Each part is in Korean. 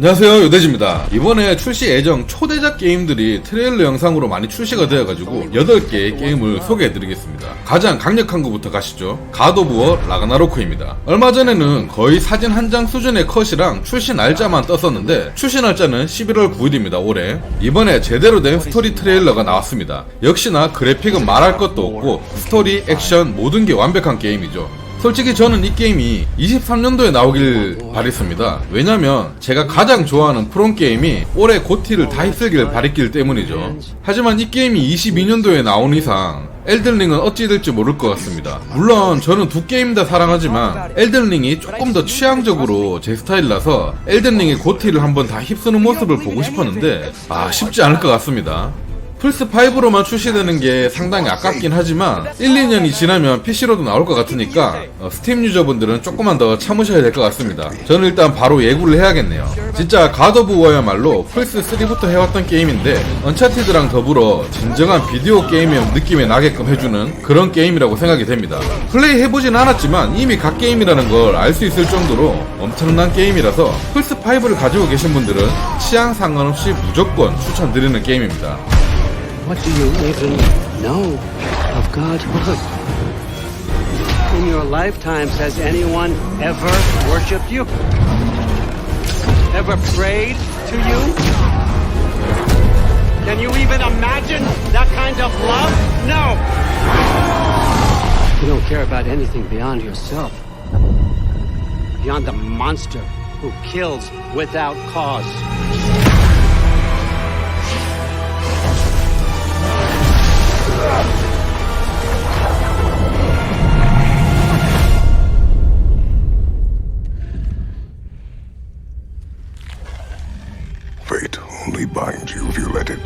안녕하세요, 요대지입니다. 이번에 출시 예정 초대작 게임들이 트레일러 영상으로 많이 출시가 되어가지고 8개의 게임을 소개해드리겠습니다. 가장 강력한 것부터 가시죠. 갓 오브 워 라그나로크입니다. 얼마 전에는 거의 사진 한 장 수준의 컷이랑 출시 날짜만 떴었는데 출시 날짜는 11월 9일입니다, 올해. 이번에 제대로 된 스토리 트레일러가 나왔습니다. 역시나 그래픽은 말할 것도 없고 스토리, 액션 모든 게 완벽한 게임이죠. 솔직히 저는 이 게임이 23년도에 나오길 바랬습니다. 왜냐면 제가 가장 좋아하는 프롬게임이 올해 고티를 다 휩쓸길 바랬기 때문이죠. 하지만 이 게임이 22년도에 나온 이상 엘든링은 어찌 될지 모를 것 같습니다. 물론 저는 두 게임 다 사랑하지만 엘든링이 조금 더 취향적으로 제 스타일이라서 엘든링의 고티를 한번 다 휩쓰는 모습을 보고 싶었는데 쉽지 않을 것 같습니다. 플스5로만 출시되는 게 상당히 아깝긴 하지만 1, 2년이 지나면 PC로도 나올 것 같으니까 스팀 유저분들은 조금만 더 참으셔야 될 것 같습니다. 저는 일단 바로 예고를 해야겠네요. 진짜 갓 오브 워야말로 플스3부터 해왔던 게임인데 언차티드랑 더불어 진정한 비디오 게임의 느낌이 나게끔 해주는 그런 게임이라고 생각이 됩니다. 플레이 해보진 않았지만 이미 갓 게임이라는 걸 알 수 있을 정도로 엄청난 게임이라서 플스5를 가지고 계신 분들은 취향 상관없이 무조건 추천드리는 게임입니다. What do you even know of Godhood? In your lifetimes, has anyone ever worshipped you? Ever prayed to you? Can you even imagine that kind of love? No! You don't care about anything beyond yourself. Beyond the monster who kills without cause. Fate only binds you if you let it.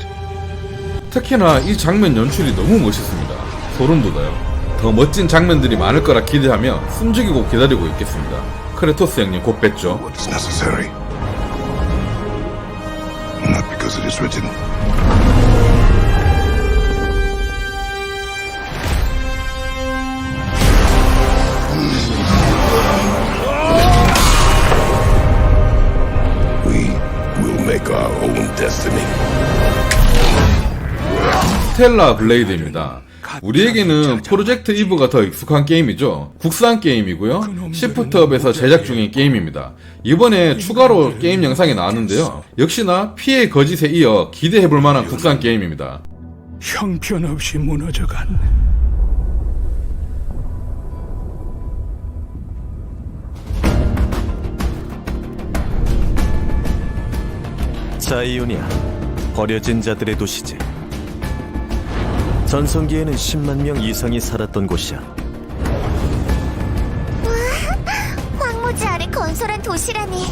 특히나 이 장면 연출이 너무 멋있습니다. 소름 돋아요. 더 멋진 장면들이 많을 거라 기대하며 숨죽이고 기다리고 있겠습니다. 크레토스 형님 곧 뵙죠. What's necessary? Not because it is written. We will make our own destiny. 스텔라 블레이드입니다. 우리에게는 프로젝트 이브가 더 익숙한 게임이죠. 국산 게임이고요. 시프트업에서 제작 중인 게임입니다. 이번에 추가로 게임 영상이 나왔는데요. 역시나 피해 거짓에 이어 기대해볼 만한 국산 게임입니다. 형편없이 무너져간 자이오니아, 버려진 자들의 도시지. 전성기에는 10만 명 이상이 살았던 곳이야. 황무지 아래 건설한 도시라니.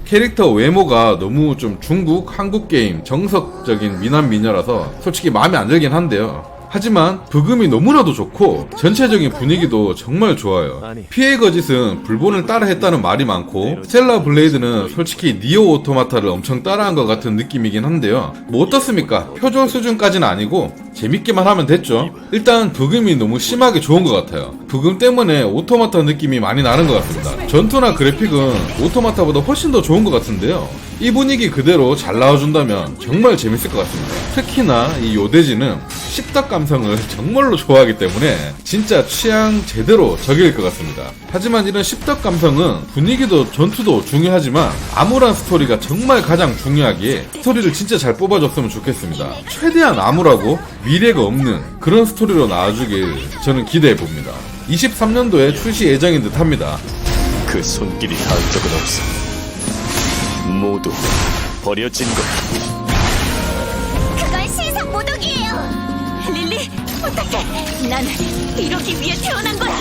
캐릭터 외모가 너무 좀 중국, 한국 게임 정석적인 미남 미녀라서 솔직히 마음에 안 들긴 한데요. 하지만 부금이 너무나도 좋고 전체적인 분위기도 정말 좋아요. 피해 거짓은 불본을 따라 했다는 말이 많고 스텔라 블레이드는 솔직히 니오 오토마타를 엄청 따라한 것 같은 느낌이긴 한데요. 뭐 어떻습니까? 표절 수준까지는 아니고 재밌게만 하면 됐죠. 일단 부금이 너무 심하게 좋은 것 같아요. 부금 때문에 오토마타 느낌이 많이 나는 것 같습니다. 전투나 그래픽은 오토마타보다 훨씬 더 좋은 것 같은데요. 이 분위기 그대로 잘 나와준다면 정말 재밌을 것 같습니다. 특히나 이 요대지는 씹덕 감성을 정말로 좋아하기 때문에 진짜 취향 제대로 저격일 것 같습니다. 하지만 이런 씹덕 감성은 분위기도 전투도 중요하지만 암울한 스토리가 정말 가장 중요하기에 스토리를 진짜 잘 뽑아줬으면 좋겠습니다. 최대한 암울하고 미래가 없는 그런 스토리로 나와주길 저는 기대해봅니다. 23년도에 출시 예정인 듯 합니다. 그 손길이 닿은 적은 없어. 모두 버려진 것. 그건 신성 모독이에요. 릴리, 부탁해. 난 이러기 위해 태어난 거야.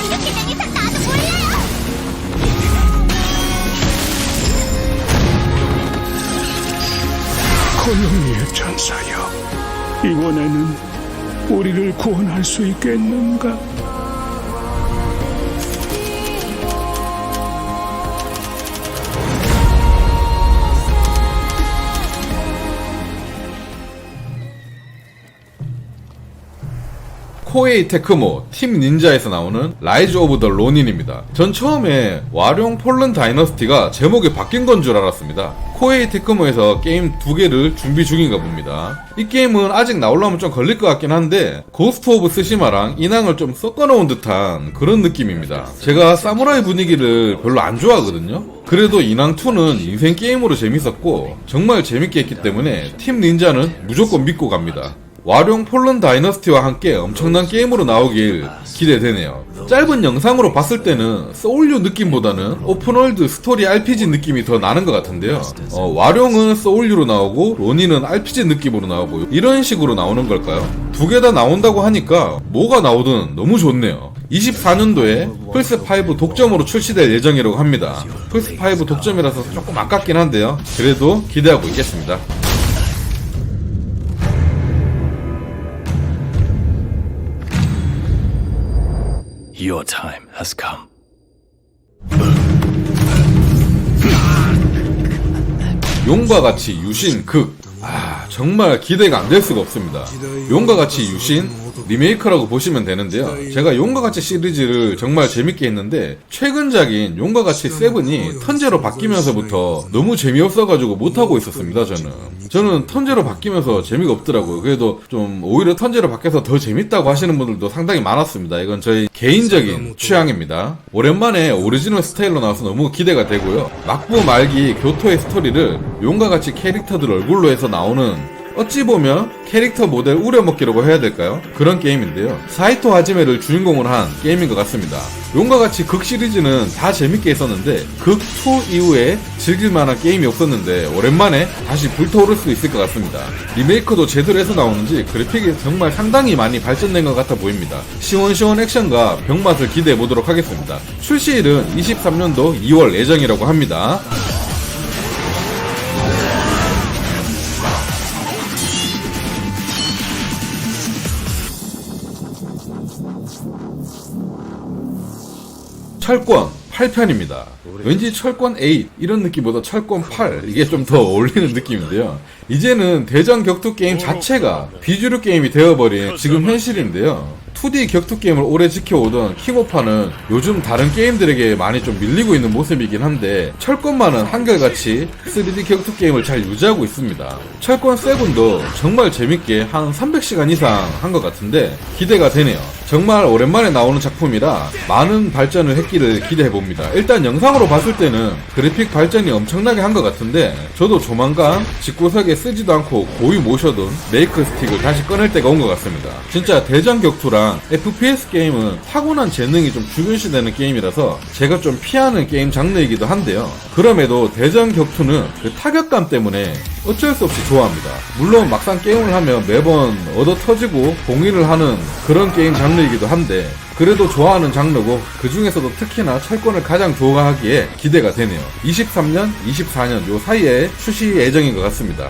이렇게 된 이상 나도 몰라요. 고놈이의 천사여, 이번에는 우리를 구원할 수 있겠는가? 코에이 테크모 팀 닌자에서 나오는 라이즈 오브 더 로닌입니다. 전 처음에 와룡 폴른 다이너스티가 제목이 바뀐 건 줄 알았습니다. 코에이 테크모에서 게임 2개를 준비 중인가 봅니다. 이 게임은 아직 나오려면 좀 걸릴 것 같긴 한데 고스트 오브 스시마랑 인왕을 좀 섞어놓은 듯한 그런 느낌입니다. 제가 사무라이 분위기를 별로 안 좋아하거든요. 그래도 인왕2는 인생 게임으로 재밌었고 정말 재밌게 했기 때문에 팀 닌자는 무조건 믿고 갑니다. 와룡 폴른 다이너스티와 함께 엄청난 게임으로 나오길 기대되네요. 짧은 영상으로 봤을 때는 소울류 느낌보다는 오픈월드 스토리 RPG 느낌이 더 나는 것 같은데요. 와룡은 소울류로 나오고 로니는 RPG 느낌으로 나오고 이런 식으로 나오는 걸까요? 두 개 다 나온다고 하니까 뭐가 나오든 너무 좋네요. 24년도에 플스5 독점으로 출시될 예정이라고 합니다. 플스5 독점이라서 조금 아깝긴 한데요. 그래도 기대하고 있겠습니다. Your time has come. 용과 같이 유신 극. 정말 기대가 안 될 수가 없습니다. 용과 같이 유신 리메이크라고 보시면 되는데요. 제가 용과 같이 시리즈를 정말 재밌게 했는데 최근작인 용과 같이 7이 턴제로 바뀌면서부터 너무 재미없어가지고 못하고 있었습니다. 저는 턴제로 바뀌면서 재미가 없더라고요. 그래도 좀 오히려 턴제로 바뀌어서 더 재밌다고 하시는 분들도 상당히 많았습니다. 이건 저희 개인적인 취향입니다. 오랜만에 오리지널 스타일로 나와서 너무 기대가 되고요. 막부 말기 교토의 스토리를 용과 같이 캐릭터들 얼굴로 해서 나오는 어찌 보면 캐릭터 모델 우려먹기라고 해야 될까요? 그런 게임인데요. 사이토 하지메를 주인공으로 한 게임인 것 같습니다. 용과 같이 극 시리즈는 다 재밌게 했었는데 극2 이후에 즐길만한 게임이 없었는데 오랜만에 다시 불타오를 수 있을 것 같습니다. 리메이크도 제대로 해서 나오는지 그래픽이 정말 상당히 많이 발전된 것 같아 보입니다. 시원시원 액션과 병맛을 기대해보도록 하겠습니다. 출시일은 23년도 2월 예정이라고 합니다. 철권 8편입니다. 왠지 철권 8 이런 느낌보다 철권 8 이게 좀 더 어울리는 느낌인데요. 이제는 대전 격투 게임 자체가 비주류 게임이 되어버린 지금 현실인데요. 2D 격투 게임을 오래 지켜오던 킹오파는 요즘 다른 게임들에게 많이 좀 밀리고 있는 모습이긴 한데 철권만은 한결같이 3D 격투 게임을 잘 유지하고 있습니다. 철권 7도 정말 재밌게 한 300시간 이상 한 것 같은데 기대가 되네요. 정말 오랜만에 나오는 작품이라 많은 발전을 했기를 기대해봅니다. 일단 영상으로 봤을 때는 그래픽 발전이 엄청나게 한 것 같은데 저도 조만간 집구석에 쓰지도 않고 고이 모셔둔 메이크 스틱을 다시 꺼낼 때가 온 것 같습니다. 진짜 대전 격투랑 FPS 게임은 타고난 재능이 좀 중요시되는 게임이라서 제가 좀 피하는 게임 장르이기도 한데요. 그럼에도 대전 격투는 그 타격감 때문에 어쩔 수 없이 좋아합니다. 물론 막상 게임을 하면 매번 얻어 터지고 봉인을 하는 그런 게임 장르이기도 한데 그래도 좋아하는 장르고 그 중에서도 특히나 철권을 가장 좋아하기에 기대가 되네요. 23년, 24년 요 사이에 출시 예정인 것 같습니다.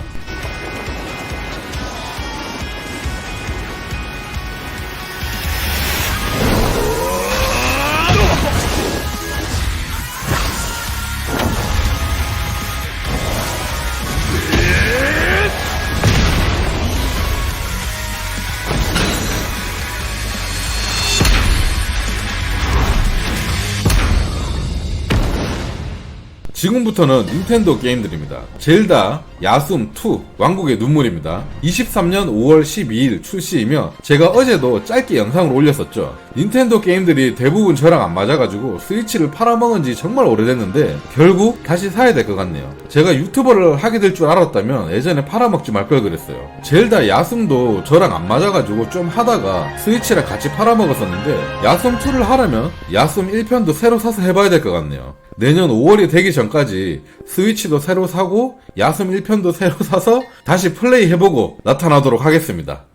지금부터는 닌텐도 게임들입니다. 젤다, 야숨2, 왕국의 눈물입니다. 23년 5월 12일 출시이며 제가 어제도 짧게 영상을 올렸었죠. 닌텐도 게임들이 대부분 저랑 안 맞아가지고 스위치를 팔아먹은 지 정말 오래됐는데 결국 다시 사야 될 것 같네요. 제가 유튜버를 하게 될 줄 알았다면 예전에 팔아먹지 말 걸 그랬어요. 젤다 야숨도 저랑 안 맞아가지고 좀 하다가 스위치랑 같이 팔아먹었었는데 야숨2를 하려면 야숨 1편도 새로 사서 해봐야 될 것 같네요. 내년 5월이 되기 전까지 스위치도 새로 사고 야숨 1편도 새로 사서 다시 플레이 해보고 나타나도록 하겠습니다.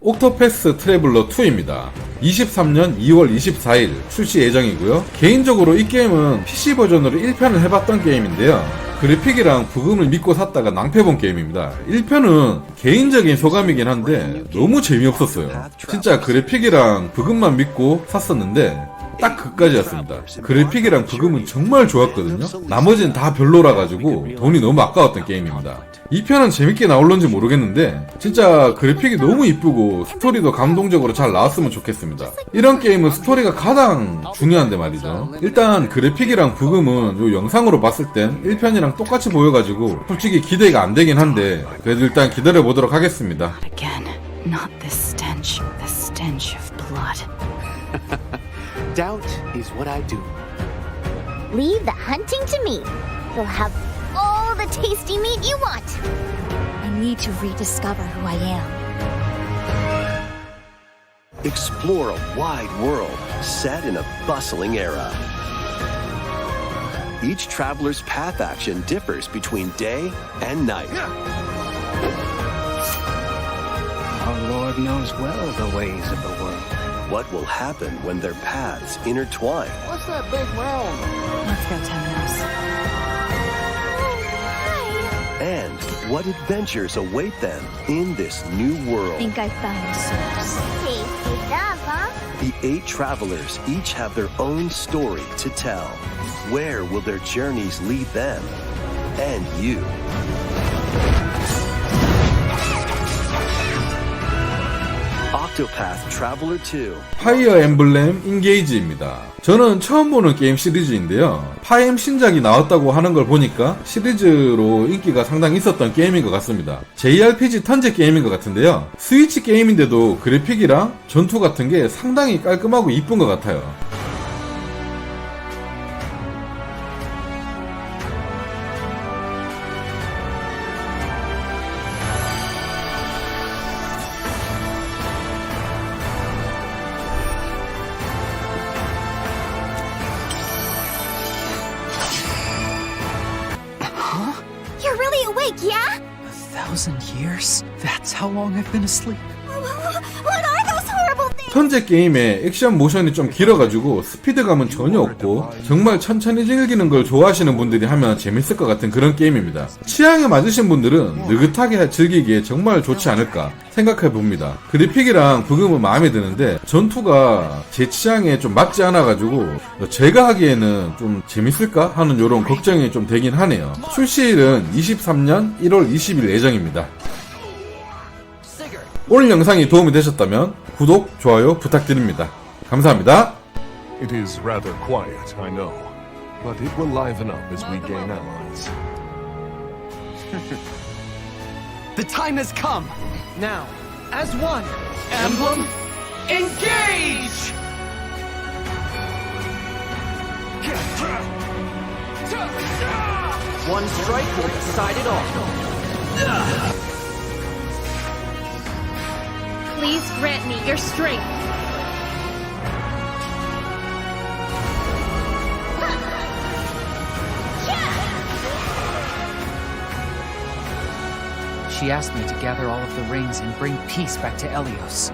옥토패스 트래블러 2입니다. 23년 2월 24일 출시 예정이고요. 개인적으로 이 게임은 PC 버전으로 1편을 해봤던 게임인데요. 그래픽이랑 부금을 믿고 샀다가 낭패본 게임입니다. 1편은 개인적인 소감이긴 한데 너무 재미없었어요. 진짜 그래픽이랑 부금만 믿고 샀었는데 딱 그까지였습니다. 그래픽이랑 부금은 정말 좋았거든요. 나머지는 다 별로라 가지고 돈이 너무 아까웠던 게임입니다. 2편은 재밌게 나올런지 모르겠는데 진짜 그래픽이 너무 이쁘고 스토리도 감동적으로 잘 나왔으면 좋겠습니다. 이런 게임은 스토리가 가장 중요한데 말이죠. 일단 그래픽이랑 부금은 요 영상으로 봤을 땐 1편이랑 똑같이 보여가지고 솔직히 기대가 안 되긴 한데 그래도 일단 기다려보도록 하겠습니다. Again, not this stench of blood. Doubt is what I do. Leave the hunting to me. You'll have all the tasty meat you want. I need to rediscover who I am. Explore a wide world set in a bustling era. Each traveler's path action differs between day and night. Our Lord knows well the ways of the world. What will happen when their paths intertwine? What's that big round? Let's go, Temenos. And what adventures await them in this new world? Think I found the source. Tasty stuff, huh? The 8 travelers each have their own story to tell. Where will their journeys lead them and you? Octopath Traveler 2. 파이어 엠블렘 인게이지입니다. 저는 처음 보는 게임 시리즈인데요. 파엠 신작이 나왔다고 하는 걸 보니까 시리즈로 인기가 상당히 있었던 게임인 것 같습니다. JRPG 턴제 게임인 것 같은데요. 스위치 게임인데도 그래픽이랑 전투 같은 게 상당히 깔끔하고 이쁜 것 같아요. You're really awake, yeah? 1,000 years? That's how long I've been asleep. What are those horrible things? 턴제 게임의 액션 모션이 좀 길어가지고 스피드감은 전혀 없고 정말 천천히 즐기는 걸 좋아하시는 분들이 하면 재밌을 것 같은 그런 게임입니다. 취향에 맞으신 분들은 느긋하게 즐기기에 정말 좋지 않을까 생각해봅니다. 그래픽이랑 부금은 마음에 드는데 전투가 제 취향에 좀 맞지 않아가지고 제가 하기에는 좀 재밌을까 하는 요런 걱정이 좀 되긴 하네요. 출시일은 23년 1월 20일 예정입니다. 오늘 영상이 도움이 되셨다면 구독, 좋아요 부탁드립니다. 감사합니다. It is rather quiet, I know. But it will liven up as we gain allies. The time has come. Now, as one, Emblem, engage! One strike will decide it all. Please grant me your strength. She asked me to gather all of the rings and bring peace back to Elios.